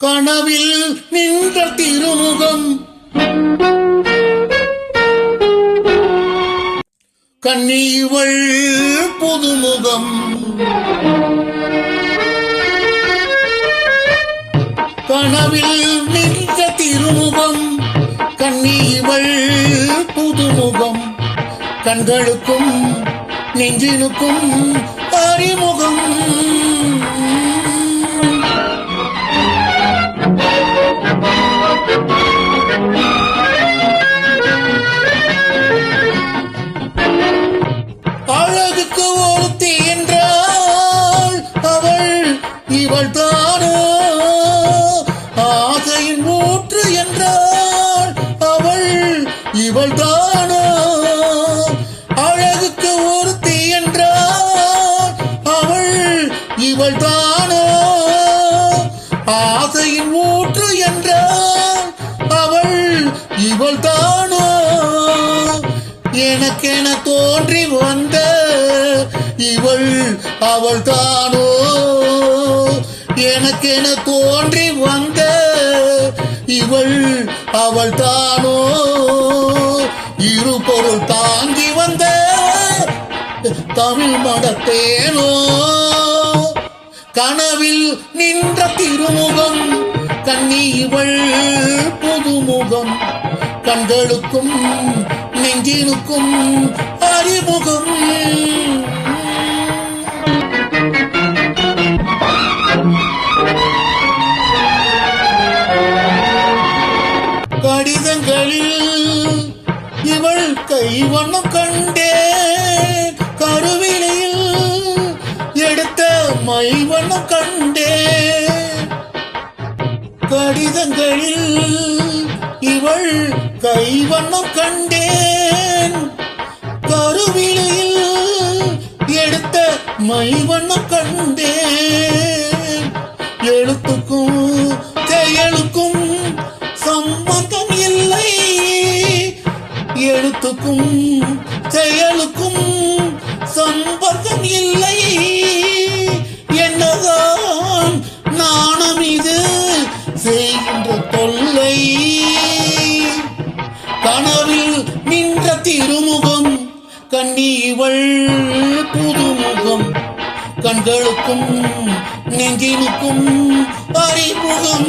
கனவில் நின்ற திருமுகம் கண்ணீவள் புதுமுகம் கனவில் நின்ற திருமுகம் கண்ணீவள் புதுமுகம் கண்களுக்கும் நெஞ்சினுக்கும் அறிமுகம் அழகுக்கு ஒருத்தி என்றால் அவள் இவள் தானோ ஆசையின் ஊற்று என்றால் அவள் இவள் தானோ அழகுக்கு ஒருத்தி என்றால் அவள் இவள் தானோ ஆசையின் ஊற்று என்றால் அவள் இவள் தானோ எனக்கென தோன்றி வந்த இவள் அவள் தானோ எனக்கென தோன்றி வந்த இவள் அவள் தானோ இரு பொருள் தாங்கி வந்த தமிழ் மடத்தேனோ கனவில் நின்ற திருமுகம் கண்ணீவள் புதுமுகம் கண்களுக்கும் நெஞ்சினுக்கும் அறிமுகம் கடிதங்களில் இவள் கைவண்ணம் கண்டே கருவிலையில் எடுத்த மைவண்ணம் கண்டே கடிதங்களில் இவள் கைவண்ணம் கண்டேன் கருவிலையில் எடுத்த மைவண்ணம் கண்டேன் எழுத்துக்கும் செயலுக்கும் சம்பந்தம் இல்லை எழுத்துக்கும் செயலுக்கும் சம்பந்தம் இல்லை என்னதான் நாணம் இது செய்கின்ற தொல்லை கனவில் நின்ற திருமுகம் கண்ணீவள் புதுமுகம் கண்களுக்கும் நெஞ்சினுக்கும் அறிமுகம்